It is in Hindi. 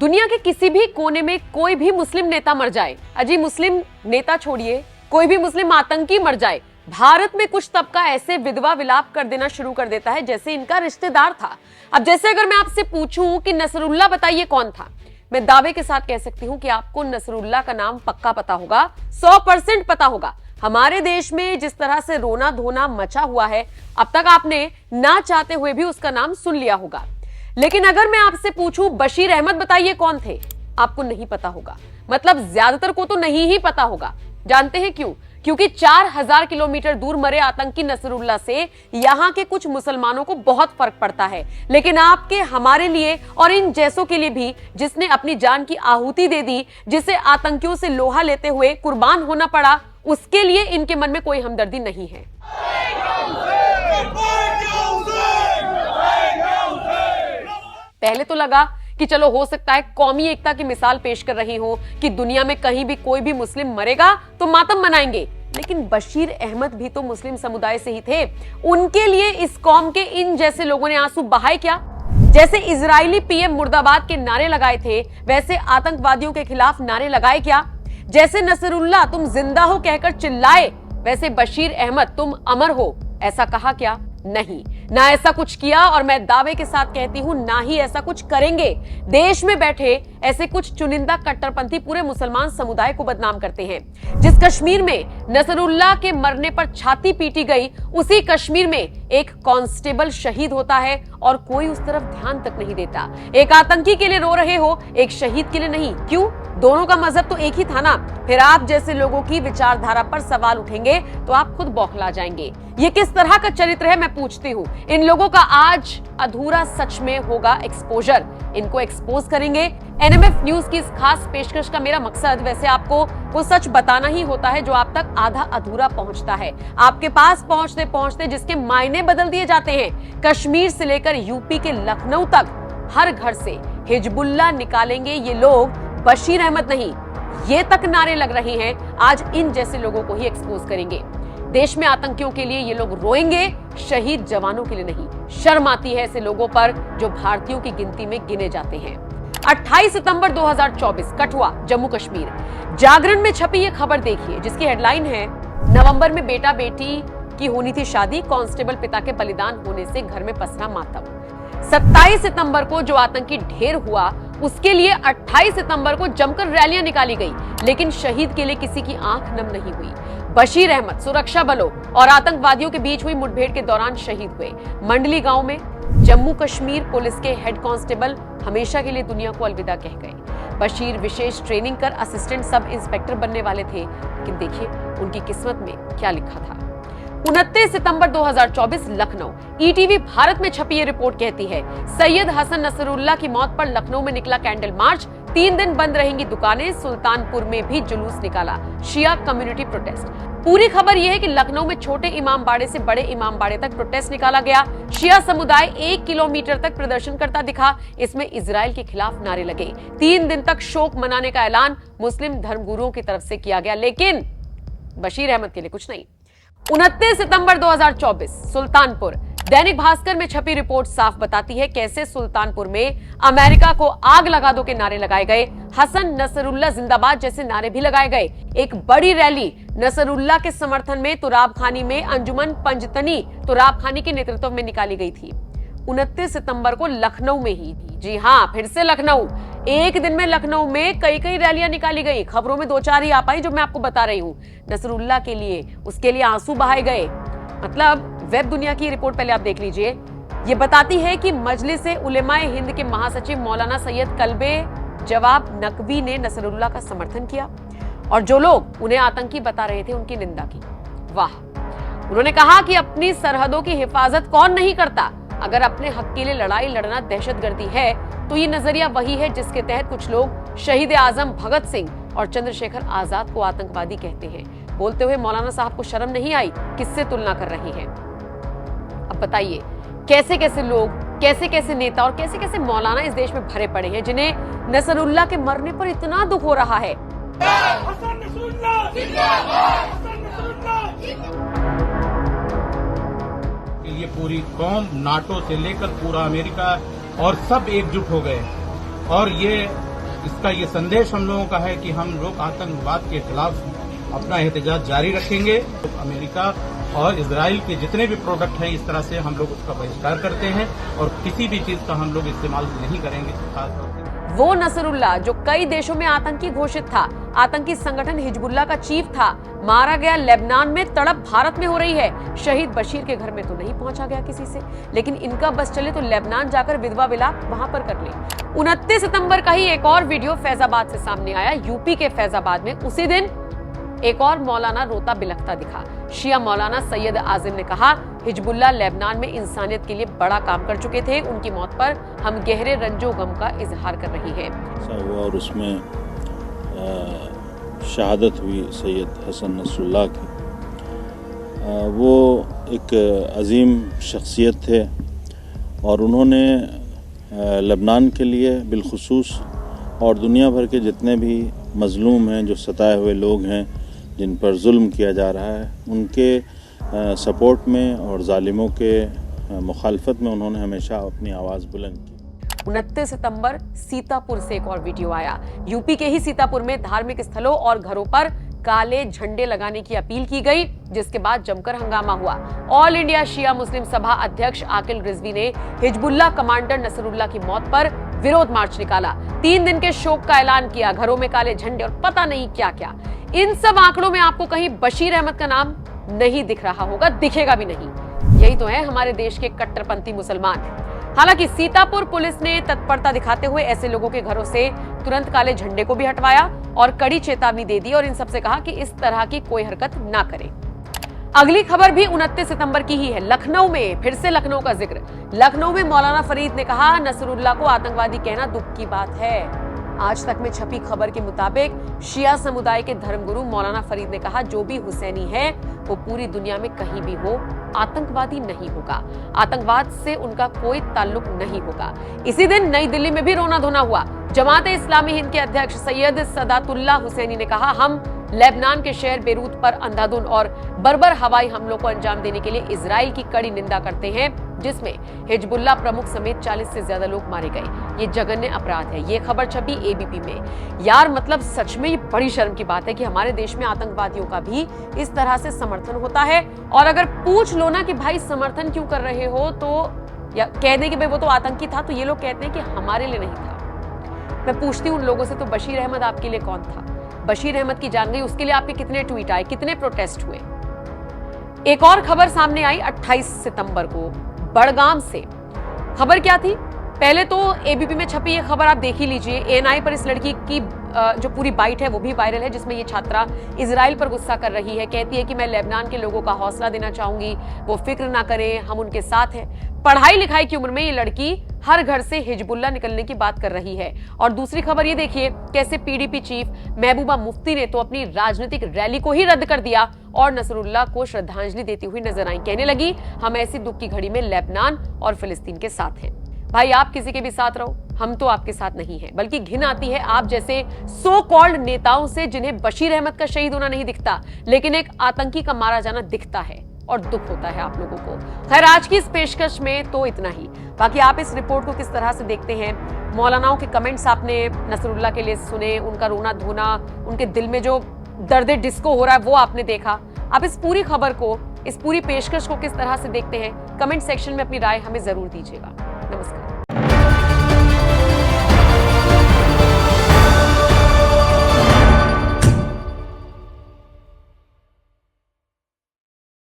दुनिया के किसी भी कोने में कोई भी मुस्लिम नेता मर जाए, अजी मुस्लिम नेता छोड़िए, कोई भी मुस्लिम आतंकी मर जाए, भारत में कुछ तबका ऐसे विधवा विलाप कर देना शुरू कर देता है जैसे इनका रिश्तेदार था। अब जैसे अगर मैं आपसे पूछूं कि नसरुल्लाह बताइए कौन था, मैं दावे के साथ कह सकती हूं कि आपको नसरुल्लाह का नाम पक्का पता होगा, 100% पता होगा। हमारे देश में जिस तरह से रोना धोना मचा हुआ है, अब तक आपने ना चाहते हुए भी उसका नाम सुन लिया होगा। लेकिन अगर मैं आपसे पूछूं बशीर अहमद बताइए कौन थे, आपको नहीं पता होगा। मतलब ज्यादातर को तो नहीं ही पता होगा। जानते हैं क्यों? क्योंकि 4000 किलोमीटर दूर मरे आतंकी नसरुल्लाह से यहां के कुछ मुसलमानों को बहुत फर्क पड़ता है, लेकिन आपके, हमारे लिए और इन जैसों के लिए भी, जिसने अपनी जान की आहुति दे दी, जिसे आतंकियों से लोहा लेते हुए कुर्बान होना पड़ा, उसके लिए इनके मन में कोई हमदर्दी नहीं है। पहले तो लगा कि चलो हो सकता है कौमी एकता की मिसाल पेश कर रही हो कि दुनिया में कहीं भी कोई भी मुस्लिम मरेगा तो मातम मनाएंगे, लेकिन बशीर अहमद भी तो मुस्लिम समुदाय से ही थे। उनके लिए इस कौम के इन जैसे लोगों ने आंसू बहाए क्या? जैसे इजरायली पीएम मुर्दाबाद के नारे लगाए थे, वैसे आतंकवादियों के खिलाफ नारे लगाए क्या? जैसे नसरुल्लाह तुम जिंदा हो कहकर चिल्लाए, वैसे बशीर अहमद तुम अमर हो ऐसा कहा क्या? नहीं, ना ऐसा कुछ किया, और मैं दावे के साथ कहती हूं ना ही ऐसा कुछ करेंगे। देश में बैठे ऐसे कुछ चुनिंदा कट्टरपंथी पूरे मुसलमान समुदाय को बदनाम करते हैं। जिस कश्मीर में नसरुल्लाह के मरने पर छाती पीटी गई, उसी कश्मीर में एक कांस्टेबल शहीद होता है और कोई उस तरफ ध्यान तक नहीं देता। एक आतंकी के लिए रो रहे हो, एक शहीद के लिए नहीं। क्यों? दोनों का मजहब तो एक ही था ना। फिर आप जैसे लोगों की विचारधारा पर सवाल उठेंगे तो आप खुद बौखला जाएंगे। ये किस तरह का चरित्र है, मैं पूछती हूँ। इन लोगों का आज अधूरा सच में होगा एक्सपोजर। इनको एक्सपोज करेंगे। एनएमएफ न्यूज की इस खास पेशकश का मेरा मकसद वैसे आपको वो सच बताना ही होता है जो आप तक आधा अधूरा पहुंचता है, आपके पास पहुंचते पहुंचते जिसके मायने बदल दिए जाते हैं। कश्मीर से लेकर यूपी के लखनऊ तक हर घर से हिजबुल्लाह निकालेंगे ये लोग, बशीर अहमद नहीं। ये तक नारे लग रहे हैं, आज इन जैसे लोगों को ही एक्सपोज करेंगे। देश में आतंकियों के लिए ये लोग रोएंगे, शहीद जवानों के लिए नहीं। शर्म आती है ऐसे लोगों पर जो भारतीयों की गिनती में गिने जाते हैं। 28 सितंबर 2024 कठुआ, जम्मू कश्मीर। जागरण में छपी ये खबर देखिए, जिसकी हेडलाइन है, नवंबर में बेटा बेटी की होनी थी शादी, कांस्टेबल पिता के बलिदान होने से घर में पसरा मातम। 27 सितंबर को जो आतंकी ढेर हुआ, उसके लिए 28 सितंबर को जमकर रैलियां निकाली गई, लेकिन शहीद के लिए किसी की आंख नम नहीं हुई। बशीर अहमद सुरक्षा बलों और आतंकवादियों के बीच हुई मुठभेड़ के दौरान शहीद हुए मंडली गांव में। जम्मू कश्मीर पुलिस के हेड कांस्टेबल हमेशा के लिए दुनिया को अलविदा कह गए। बशीर विशेष ट्रेनिंग कर असिस्टेंट सब इंस्पेक्टर बनने वाले थे, लेकिन देखिए उनकी किस्मत में क्या लिखा था। 29 सितंबर 2024 लखनऊ। ईटीवी भारत में छपी ये रिपोर्ट कहती है, सैयद हसन नसरुल्लाह की मौत पर लखनऊ में निकला कैंडल मार्च, 3 दिन बंद रहेंगी दुकानें। सुल्तानपुर में भी जुलूस निकाला, शिया कम्युनिटी प्रोटेस्ट। पूरी खबर यह है कि लखनऊ में छोटे इमामबाड़े से बड़े इमामबाड़े तक प्रोटेस्ट निकाला गया। शिया समुदाय 1 किलोमीटर तक प्रदर्शन करता दिखा। इसमें इजराइल के खिलाफ नारे लगे। 3 दिन तक शोक मनाने का ऐलान मुस्लिम धर्मगुरुओं की तरफ से किया गया, लेकिन बशीर अहमद के लिए कुछ नहीं। 29 सितंबर 2024 सुल्तानपुर। दैनिक भास्कर में छपी रिपोर्ट साफ बताती है कैसे सुल्तानपुर में अमेरिका को आग लगा दो के नारे लगाए गए। हसन नसरुल्लाह जिंदाबाद जैसे नारे भी लगाए गए। एक बड़ी रैली नसरुल्लाह के समर्थन में तुराबखानी में अंजुमन पंजतनी तुराबखानी के नेतृत्व में निकाली गई थी। 29 सितंबर को लखनऊ में ही, जी हाँ, फिर से लखनऊ। एक दिन में लखनऊ में कई रैलियां निकाली गई। खबरों में 2-4 ही आ पाई जो मैं आपको बता रही हूँ। नसरुल्लाह के लिए, उसके लिए आंसू बहाए गए। मतलब वेब दुनिया की रिपोर्ट पहले आप देख लीजिए। ये बताती है कि मजलिस उलेमाए हिंद के महासचिव मौलाना सैयद कल्बे जवाब नकवी ने नसरुल्लाह का समर्थन किया और जो लोग उन्हें आतंकी बता रहे थे उनकी निंदा की। वाह! उन्होंने कहा कि अपनी सरहदों की हिफाजत कौन नहीं करता। अगर अपने हक के लिए लड़ाई लड़ना दहशतगर्दी है तो ये नजरिया वही है जिसके तहत कुछ लोग शहीद आजम भगत सिंह और चंद्रशेखर आजाद को आतंकवादी कहते हैं। बोलते हुए मौलाना साहब को शर्म नहीं आई? किससे तुलना कर रही हैं? अब बताइए कैसे कैसे लोग, कैसे कैसे नेता और कैसे कैसे मौलाना इस देश में भरे पड़े हैं जिन्हें नसरुल्लाह के मरने पर इतना दुख हो रहा है। ये पूरी कौम, नाटो से लेकर पूरा अमेरिका और सब एकजुट हो गए और ये इसका ये संदेश हम लोगों का है कि हम लोग आतंकवाद के खिलाफ अपना एहतजाज जारी रखेंगे। अमेरिका और इजराइल के जितने भी प्रोडक्ट हैं इस तरह से हम लोग उसका बहिष्कार करते हैं और किसी भी चीज का हम लोग इस्तेमाल नहीं करेंगे। खासतौर से वो नसरुल्लाह जो कई देशों में आतंकी घोषित था, आतंकी संगठन हिजबुल्लाह का चीफ था, मारा गया लेबनान में, तड़प भारत में हो रही है। शहीद बशीर के घर में तो नहीं पहुंचा गया किसी से, लेकिन इनका बस चले तो लेबनान जाकर विधवा विलाप वहां पर कर ले। 29 सितंबर का ही एक और वीडियो फैजाबाद से सामने आया। यूपी के फैजाबाद में उसी दिन एक और मौलाना रोता बिलखता दिखा। शिया मौलाना सैयद आजिम ने कहा, हिजबुल्लाह लेबनान में इंसानियत के लिए बड़ा काम कर चुके थे, उनकी मौत पर हम गहरे रंजो गम का इजहार कर रही है। और उसमें शहादत हुई सैयद हसन नसरुल्लाह की। वो एक अजीम शख्सियत थे और उन्होंने लेबनान के लिए बिलखुसूस और दुनिया भर के जितने भी मजलूम हैं, जो सताए हुए लोग हैं, जिन पर जुल्म किया जा रहा है, उनके सपोर्ट में और जालिमों के मुखालफत में उन्होंने हमेशा अपनी आवाज़ बुलंद की। 29 सितंबर सीतापुर से एक और वीडियो आया। यूपी के ही सीतापुर में धार्मिक स्थलों और घरों पर काले झंडे लगाने की अपील की गई, जिसके बाद जमकर हंगामा हुआ। ऑल इंडिया शिया मुस्लिम सभा अध्यक्ष आकिल रिजवी ने हिजबुल्लाह कमांडर नसरुल्लाह की मौत पर विरोध मार्च निकाला। 3 दिन के शोक का ऐलान किया, घरों में काले झंडे और पता नहीं क्या क्या। इन सब आंकड़ों में आपको कहीं बशीर अहमद का नाम नहीं दिख रहा होगा, दिखेगा भी नहीं। यही तो है हमारे देश के कट्टरपंथी मुसलमान। हालांकि सीतापुर पुलिस ने तत्परता दिखाते हुए ऐसे लोगों के घरों से तुरंत काले झंडे को भी हटवाया और कड़ी चेतावनी दे दी और इन सबसे कहा कि इस तरह की कोई हरकत ना करें। अगली खबर भी 29 सितंबर की ही है। लखनऊ में, फिर से लखनऊ का जिक्र। लखनऊ में मौलाना फरीद ने कहा, नसरुल्लाह को आतंकवादी कहना दुख की बात है। आज तक में छपी खबर के मुताबिक शिया समुदाय के धर्मगुरु मौलाना फरीद ने कहा, जो भी हुसैनी है वो पूरी दुनिया में कहीं भी हो आतंकवादी नहीं होगा, आतंकवाद से उनका कोई ताल्लुक नहीं होगा। इसी दिन नई दिल्ली में भी रोना धोना हुआ। जमात इस्लामी हिंद के अध्यक्ष सैयद सदातुल्लाह हुसैनी ने कहा, हम लेबनान के शहर बेरूत पर अंधाधुंध और बर्बर हवाई हमलों को अंजाम देने के लिए इजराइल की कड़ी निंदा करते हैं, जिसमें हिजबुल्लाह प्रमुख समेत 40 से ज्यादा लोग मारे गए। ये जघन्य अपराध है। ये खबर छपी एबीपी में। यार मतलब सच में ये बड़ी शर्म की बात है कि हमारे देश में आतंकवादियों का भी इस तरह से समर्थन होता है। और अगर पूछ लो ना कि भाई समर्थन क्यों कर रहे हो, तो या कह दें कि भाई वो तो आतंकी था, तो ये लोग कहते हैं कि हमारे लिए नहीं था। मैं पूछती हूँ उन लोगों से, तो बशीर अहमद आपके लिए कौन था? बशीर अहमद की जान गई, उसके लिए आपके कितने ट्वीट आए, कितने प्रोटेस्ट हुए? एक और खबर सामने आई 28 सितंबर को बड़गाम से। खबर क्या थी? पहले तो एबीपी में छपी ये खबर आप देख ही लीजिए। एएनआई पर इस लड़की की जो पूरी बाइट है वो भी वायरल है, जिसमें ये छात्रा इजराइल पर गुस्सा कर रही है। कहती है कि मैं लेबनान के लोगों का हौसला देना चाहूंगी, वो फिक्र ना करें, हम उनके साथ हैं। पढ़ाई लिखाई की उम्र में ये लड़की हर घर से हिजबुल्लाह निकलने की बात कर रही है। और दूसरी खबर ये देखिए, कैसे पीडीपी चीफ महबूबा मुफ्ती ने तो अपनी राजनीतिक रैली को ही रद्द कर दिया और नसरुल्लाह को श्रद्धांजलि देती हुई नजर आई। कहने लगी, हम ऐसी दुख की घड़ी में लेबनान और फिलिस्तीन के साथ हैं। भाई आप किसी के भी साथ रहो, हम तो आपके साथ नहीं हैं। बल्कि घिन आती है आप जैसे सो कॉल्ड नेताओं से, जिन्हें बशीर अहमद का शहीद होना नहीं दिखता, लेकिन एक आतंकी का मारा जाना दिखता है और दुख होता है आप लोगों को। खैर, आज की इस पेशकश में तो इतना ही। बाकी आप इस रिपोर्ट को किस तरह से देखते हैं? मौलानाओं के कमेंट्स आपने नसरुल्लाह के लिए सुने, उनका रोना धोना, उनके दिल में जो दर्द डिस्को हो रहा है वो आपने देखा। आप इस पूरी खबर को, इस पूरी पेशकश को किस तरह से देखते हैं? कमेंट सेक्शन में अपनी राय हमें जरूर दीजिएगा। नमस्कार।